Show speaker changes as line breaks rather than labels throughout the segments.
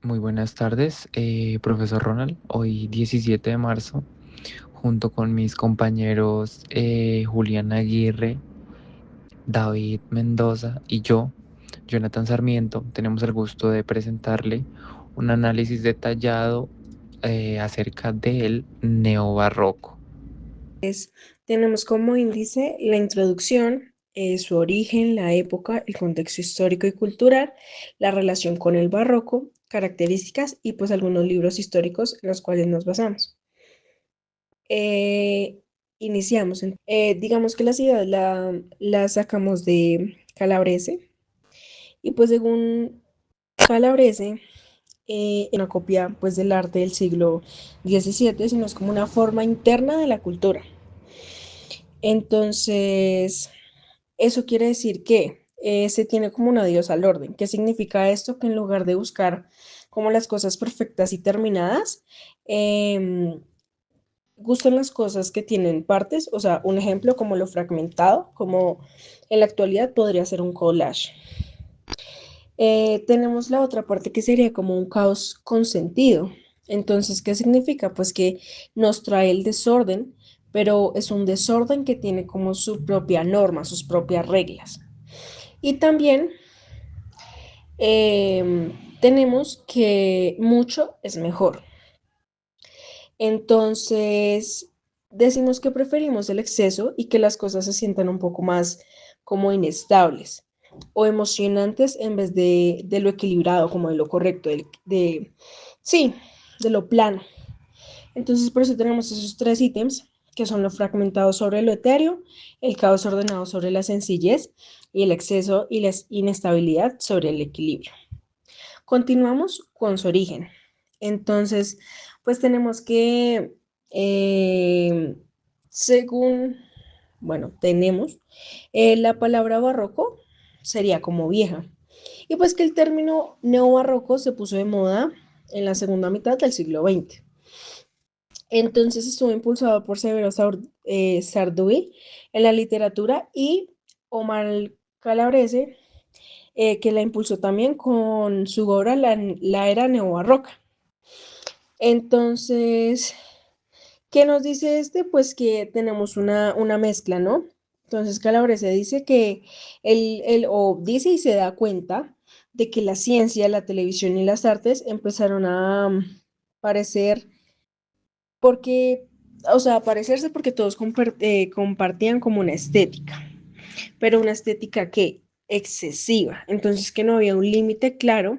Muy buenas tardes, profesor Ronald. Hoy 17 de marzo, junto con mis compañeros Julián Aguirre, David Mendoza y yo, Jonathan Sarmiento, tenemos el gusto de presentarle un análisis detallado acerca del neobarroco.
Tenemos como índice la introducción, su origen, la época, el contexto histórico y cultural, la relación con el barroco, características y pues algunos libros históricos en los cuales nos basamos. Eh, Iniciamos. Digamos que la ciudad la sacamos de Calabrese y pues según Calabrese, una copia pues del arte del siglo XVII, sino es como una forma interna de la cultura. Entonces, eso quiere decir que se tiene como una diosa al orden. ¿Qué significa esto? Que en lugar de buscar como las cosas perfectas y terminadas, em, gustan las cosas que tienen partes, o sea, un ejemplo como lo fragmentado, como en la actualidad podría ser un collage. Tenemos la otra parte que sería como un caos consentido. Entonces, ¿qué significa? Pues que nos trae el desorden, pero es un desorden que tiene como su propia norma, sus propias reglas. Y también tenemos que mucho es mejor. Entonces, decimos que preferimos el exceso y que las cosas se sientan un poco más como inestables o emocionantes en vez de lo equilibrado, como de lo correcto, sí, de lo plano. Entonces, por eso tenemos esos tres ítems, que son lo fragmentado sobre lo etéreo, el caos ordenado sobre la sencillez y el exceso y la inestabilidad sobre el equilibrio. Continuamos con su origen. Entonces, pues tenemos que, eh, según, bueno, tenemos la palabra barroco sería como vieja. Y pues que el término neobarroco se puso de moda en la segunda mitad del siglo XX. Entonces estuvo impulsado por Severo Sarduy en la literatura y Omar Calabrese, que la impulsó también con su obra La Era Neobarroca. Entonces, ¿qué nos dice este? Pues que tenemos una mezcla, ¿no? Entonces Calabrese dice que o dice y se da cuenta de que la ciencia, la televisión y las artes empezaron a parecer porque, o sea, parecerse porque todos compartían como una estética, pero una estética que excesiva, entonces que no había un límite claro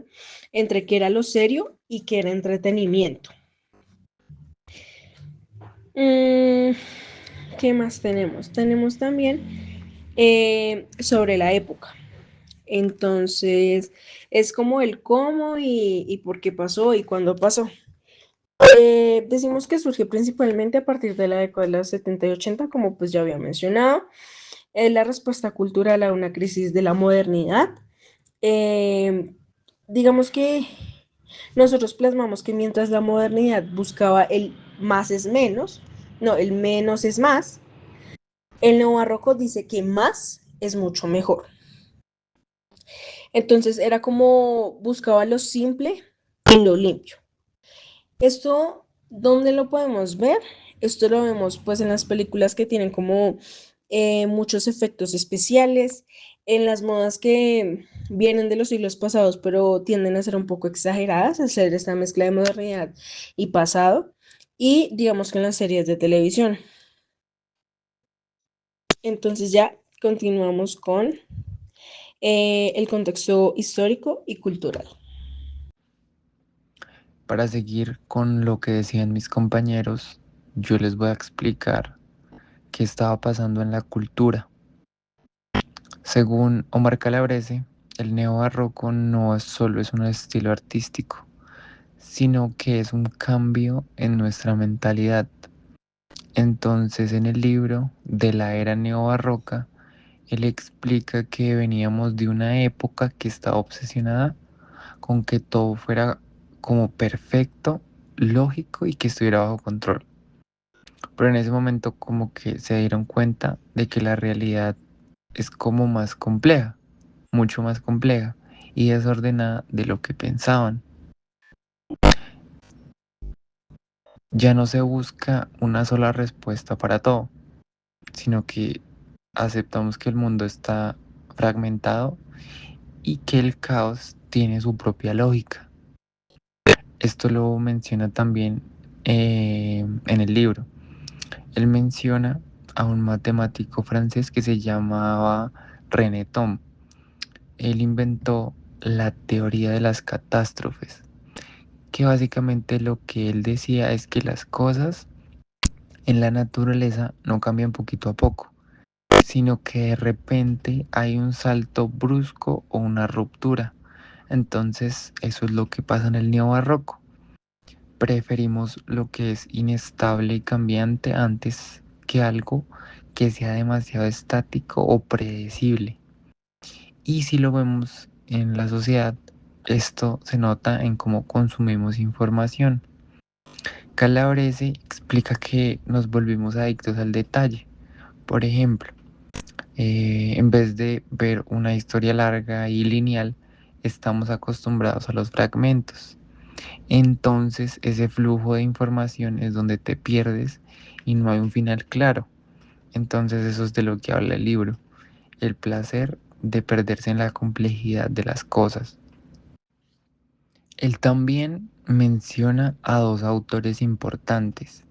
entre qué era lo serio y qué era entretenimiento. Mm, ¿Qué más tenemos? Tenemos también sobre la época. Entonces, es como el cómo y por qué pasó y cuándo pasó. Decimos que surge principalmente a partir de la década de los 70 y 80, como pues ya había mencionado. Es la respuesta cultural a una crisis de la modernidad. Eh, digamos que nosotros plasmamos que mientras la modernidad buscaba el más es menos, no, el menos es más, el neobarroco dice que más es mucho mejor. Entonces era como buscaba lo simple y lo limpio. Esto, ¿dónde lo podemos ver? Esto lo vemos pues en las películas que tienen como muchos efectos especiales, en las modas que vienen de los siglos pasados, pero tienden a ser un poco exageradas, a hacer esta mezcla de modernidad y pasado, y digamos que en las series de televisión. Entonces ya continuamos con el contexto histórico y cultural.
Para seguir con lo que decían mis compañeros, yo les voy a explicar qué estaba pasando en la cultura. Según Omar Calabrese, el neobarroco no solo es un estilo artístico, sino que es un cambio en nuestra mentalidad. Entonces, en el libro de la era neobarroca, él explica que veníamos de una época que estaba obsesionada con que todo fuera como perfecto, lógico y que estuviera bajo control. Pero en ese momento como que se dieron cuenta de que la realidad es como más compleja, mucho más compleja y desordenada de lo que pensaban. Ya no se busca una sola respuesta para todo, sino que aceptamos que el mundo está fragmentado y que el caos tiene su propia lógica. Esto lo menciona también en el libro. Él menciona a un matemático francés que se llamaba René Thom. Él inventó la teoría de las catástrofes, que básicamente lo que él decía es que las cosas en la naturaleza no cambian poquito a poco, sino que de repente hay un salto brusco o una ruptura. Entonces, eso es lo que pasa en el neobarroco. Preferimos lo que es inestable y cambiante antes que algo que sea demasiado estático o predecible. Y si lo vemos en la sociedad, esto se nota en cómo consumimos información. Calabrese explica que nos volvimos adictos al detalle. Por ejemplo, en vez de ver una historia larga y lineal, estamos acostumbrados a los fragmentos. Entonces ese flujo de información es donde te pierdes y no hay un final claro. Entonces eso es de lo que habla el libro, el placer de perderse en la complejidad de las cosas. Él también menciona a dos autores importantes,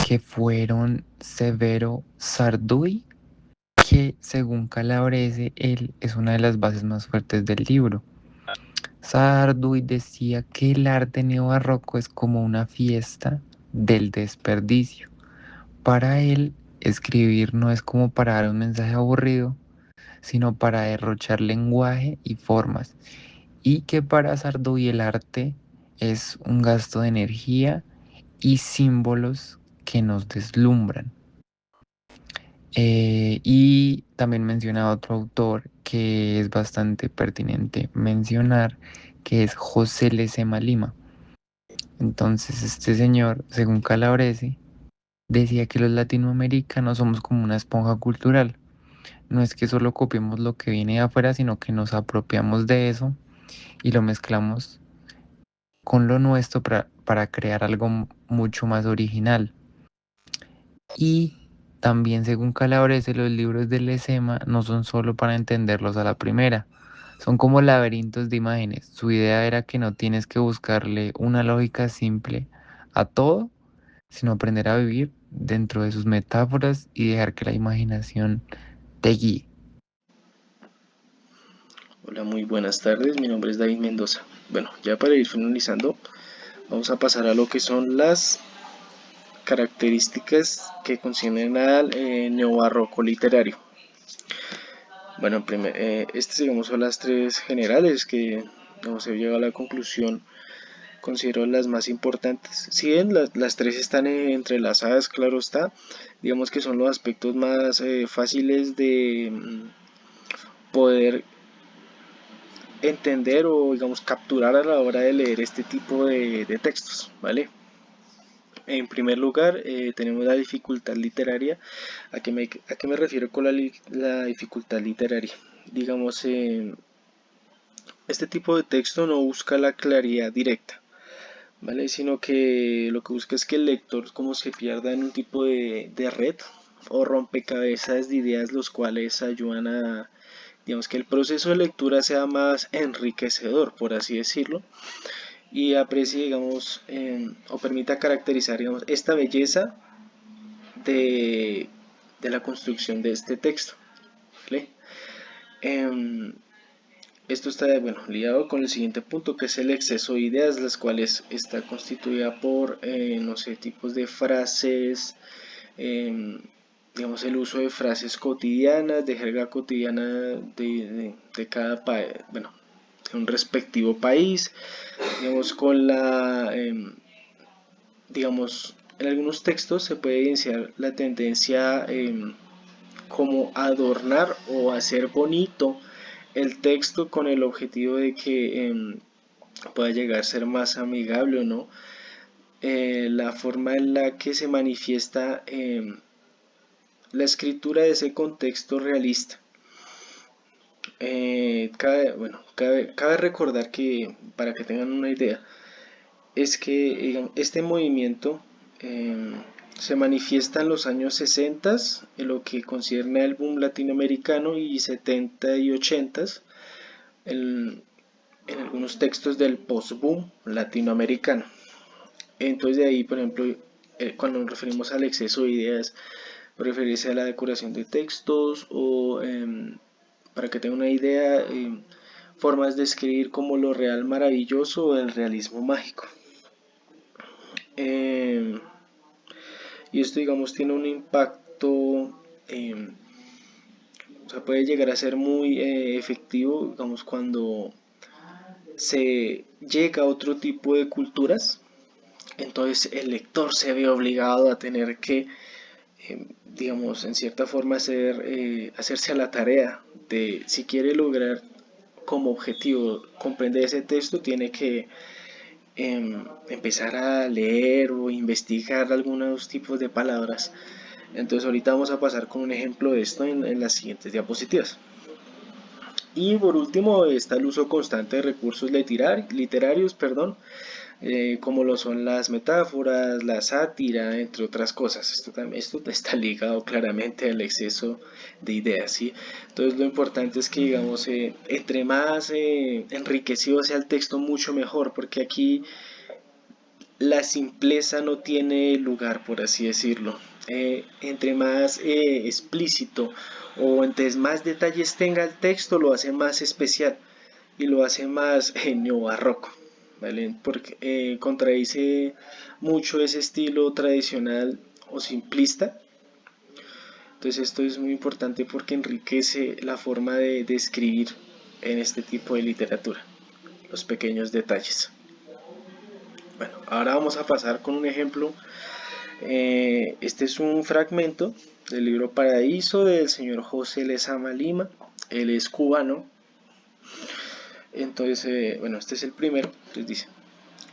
que fueron Severo Sarduy, que según Calabrese, él es una de las bases más fuertes del libro. Sarduy decía que el arte neobarroco es como una fiesta del desperdicio. Para él, escribir no es como para dar un mensaje aburrido, sino para derrochar lenguaje y formas. Y que para Sarduy el arte es un gasto de energía y símbolos que nos deslumbran. Y también menciona otro autor que es bastante pertinente mencionar, que es José Lecema Lima. Entonces, este señor, según Calabrese, decía que los latinoamericanos somos como una esponja cultural. No es que solo copiemos lo que viene de afuera, sino que nos apropiamos de eso y lo mezclamos con lo nuestro para crear algo mucho más original. Y también, según Calabrese, los libros de Lecema no son solo para entenderlos a la primera, son como laberintos de imágenes. Su idea era que no tienes que buscarle una lógica simple a todo, sino aprender a vivir dentro de sus metáforas y dejar que la imaginación te guíe.
Hola, muy buenas tardes. Mi nombre es David Mendoza. Bueno, ya para ir finalizando, vamos a pasar a lo que son las características que concienen al neobarroco literario. Bueno, digamos, son las tres generales que digamos, he llegado a la conclusión, considero las más importantes. Si bien las tres están entrelazadas, claro está, digamos que son los aspectos más fáciles de poder entender o digamos capturar a la hora de leer este tipo de textos, ¿vale? En primer lugar, tenemos la dificultad literaria. A qué me refiero con la dificultad literaria? Digamos, este tipo de texto no busca la claridad directa, ¿vale? Sino que lo que busca es que el lector como se pierda en un tipo de red o rompecabezas de ideas los cuales ayudan a, digamos, que el proceso de lectura sea más enriquecedor, por así decirlo, y aprecie, digamos, o permita caracterizar, digamos, esta belleza de, de la construcción de este texto, ¿vale? Em, Esto está, bueno, ligado con el siguiente punto, que es el exceso de ideas, las cuales está constituida por, no sé, tipos de frases, digamos, el uso de frases cotidianas, de jerga cotidiana de cada país, bueno, de un respectivo país, digamos, con la, digamos, en algunos textos se puede evidenciar la tendencia como adornar o hacer bonito el texto con el objetivo de que pueda llegar a ser más amigable o no. La forma en la que se manifiesta la escritura de ese contexto realista. Cabe recordar que, para que tengan una idea, es que digamos, este movimiento se manifiesta en los años 60 en lo que concierne al boom latinoamericano y 70 y 80 en algunos textos del post-boom latinoamericano. Entonces de ahí, por ejemplo, cuando nos referimos al exceso de ideas, referirse a la decoración de textos o, para que tenga una idea, formas de escribir como lo real maravilloso o el realismo mágico. Y esto, digamos, tiene un impacto, o sea, puede llegar a ser muy efectivo, digamos, cuando se llega a otro tipo de culturas. Entonces el lector se ve obligado a tener que, digamos, en cierta forma hacerse a la tarea de, si quiere lograr como objetivo comprender ese texto, tiene que empezar a leer o investigar algunos tipos de palabras. Entonces ahorita vamos a pasar con un ejemplo de esto en las siguientes diapositivas. Y por último está el uso constante de recursos literarios, como lo son las metáforas, la sátira, entre otras cosas. Esto está ligado claramente al exceso de ideas, ¿sí? Entonces lo importante es que, digamos, entre más enriquecido sea el texto, mucho mejor, porque aquí la simpleza no tiene lugar, por así decirlo. Entre más explícito o entre más detalles tenga el texto, lo hace más especial y lo hace más neobarroco, ¿vale? Porque contradice mucho ese estilo tradicional o simplista. Entonces esto es muy importante porque enriquece la forma de escribir en este tipo de literatura, los pequeños detalles. Bueno, ahora vamos a pasar con un ejemplo. Este es un fragmento del libro Paraíso del señor José Lezama Lima. Él es cubano. Entonces, bueno, este es el primero. Entonces dice,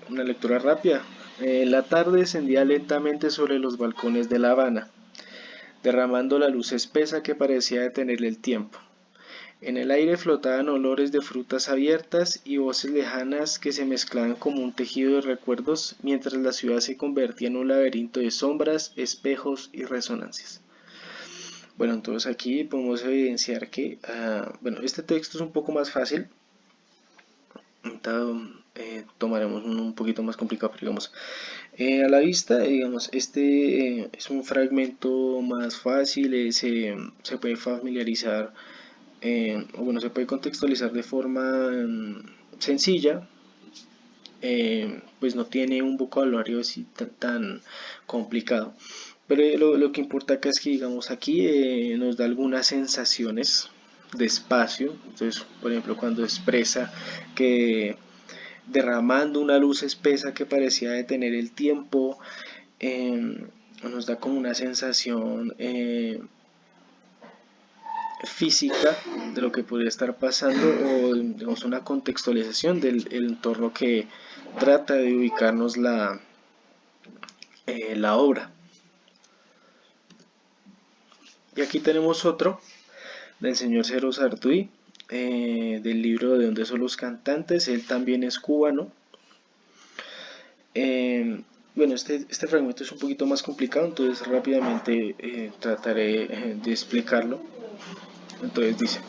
una lectura rápida. La tarde descendía lentamente sobre los balcones de La Habana, derramando la luz espesa que parecía detenerle el tiempo. En el aire flotaban olores de frutas abiertas y voces lejanas que se mezclaban como un tejido de recuerdos mientras la ciudad se convertía en un laberinto de sombras, espejos y resonancias. Bueno, entonces aquí podemos evidenciar que, bueno, este texto es un poco más fácil. Tomaremos uno un poquito más complicado, pero digamos, a la vista, digamos, este es un fragmento más fácil, se puede familiarizar, o bueno, se puede contextualizar de forma sencilla, pues no tiene un vocabulario así tan complicado. Pero lo que importa acá es que, digamos, aquí nos da algunas sensaciones de espacio. Entonces, por ejemplo, cuando expresa que derramando una luz espesa que parecía detener el tiempo, nos da como una sensación física de lo que podría estar pasando o digamos una contextualización del entorno que trata de ubicarnos la obra. Y aquí tenemos otro del señor Cero Sartui, del libro De dónde son los cantantes. Él también es cubano. Bueno, este fragmento es un poquito más complicado, entonces rápidamente trataré de explicarlo. Entonces dice,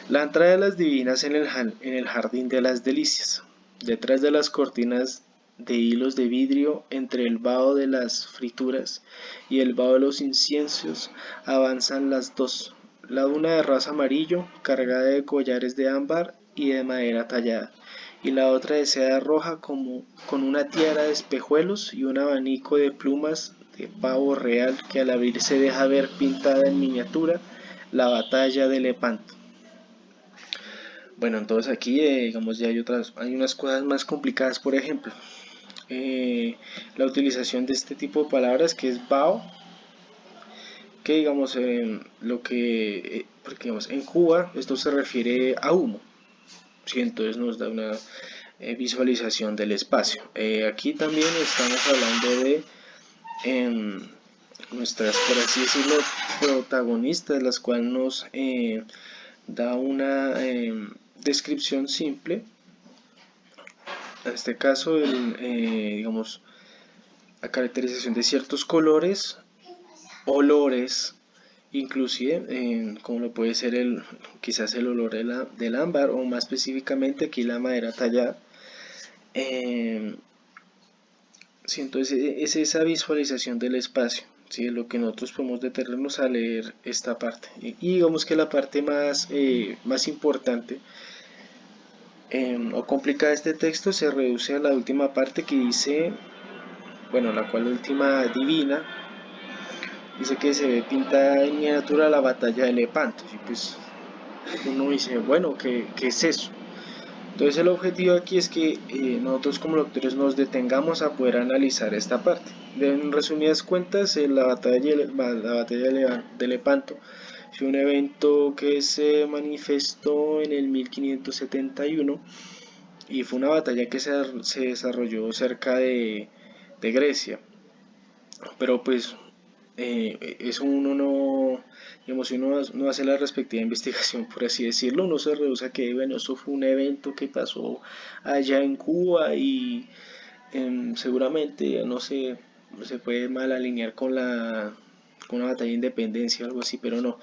la entrada de las divinas en el jardín de las delicias, detrás de las cortinas de hilos de vidrio, entre el vaho de las frituras y el vaho de los inciensos, avanzan las dos, la una de raso amarillo, cargada de collares de ámbar y de madera tallada, y la otra de seda roja como con una tiara de espejuelos y un abanico de plumas de pavo real que al abrirse deja ver pintada en miniatura la batalla de Lepanto. Bueno, entonces aquí digamos ya hay unas cosas más complicadas, por ejemplo, la utilización de este tipo de palabras que es bao, que digamos porque digamos en Cuba esto se refiere a humo, ¿sí? Entonces nos da una visualización del espacio. Aquí también estamos hablando de nuestras, por así decirlo, protagonistas, las cuales nos da una descripción simple En este caso, digamos, la caracterización de ciertos colores, olores, inclusive, como lo puede ser quizás el olor del ámbar, o más específicamente aquí la madera tallada. Sí, entonces es esa visualización del espacio, ¿sí? Lo que nosotros podemos detenernos a leer esta parte. Y digamos que la parte más importante o complicada de este texto se reduce a la última parte que dice, bueno, la cual última divina, dice que se ve pintada en miniatura la batalla de Lepanto. Y pues uno dice, bueno, ¿qué es eso? Entonces el objetivo aquí es que nosotros como lectores nos detengamos a poder analizar esta parte. En resumidas cuentas, la batalla de Lepanto fue un evento que se manifestó en el 1571 y fue una batalla que se desarrolló cerca de Grecia. Pero pues eso uno no, digamos, si uno no hace la respectiva investigación, por así decirlo, uno se reduce a que, bueno, eso fue un evento que pasó allá en Cuba y seguramente, no sé, se puede mal alinear con una batalla de independencia o algo así, pero no.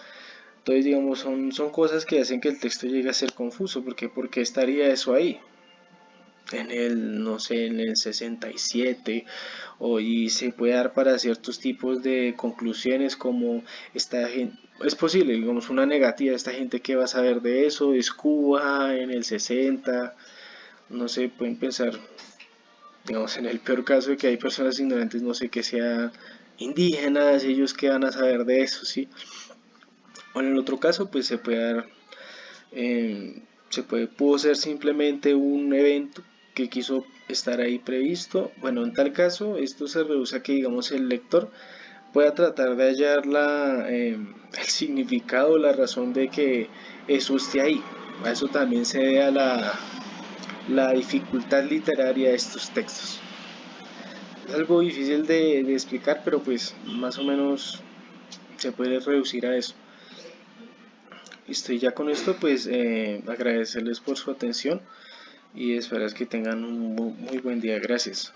Entonces, digamos, son cosas que hacen que el texto llegue a ser confuso, porque ¿por qué estaría eso ahí? En el, no sé, en el 67, y se puede dar para ciertos tipos de conclusiones como esta gente, es posible, digamos, una negativa, esta gente que va a saber de eso, es Cuba en el 60, no sé, pueden pensar, digamos, en el peor caso de que hay personas ignorantes, no sé, que sean indígenas, ellos que van a saber de eso, ¿sí? O en el otro caso, pues se puede dar pudo ser simplemente un evento que quiso estar ahí previsto. Bueno, en tal caso, esto se reduce a que, digamos, el lector pueda tratar de hallar el significado, la razón de que eso esté ahí. A eso también se debe a la dificultad literaria de estos textos. Es algo difícil de explicar, pero pues más o menos se puede reducir a eso. Listo, y ya con esto pues agradecerles por su atención y esperar que tengan un muy buen día. Gracias.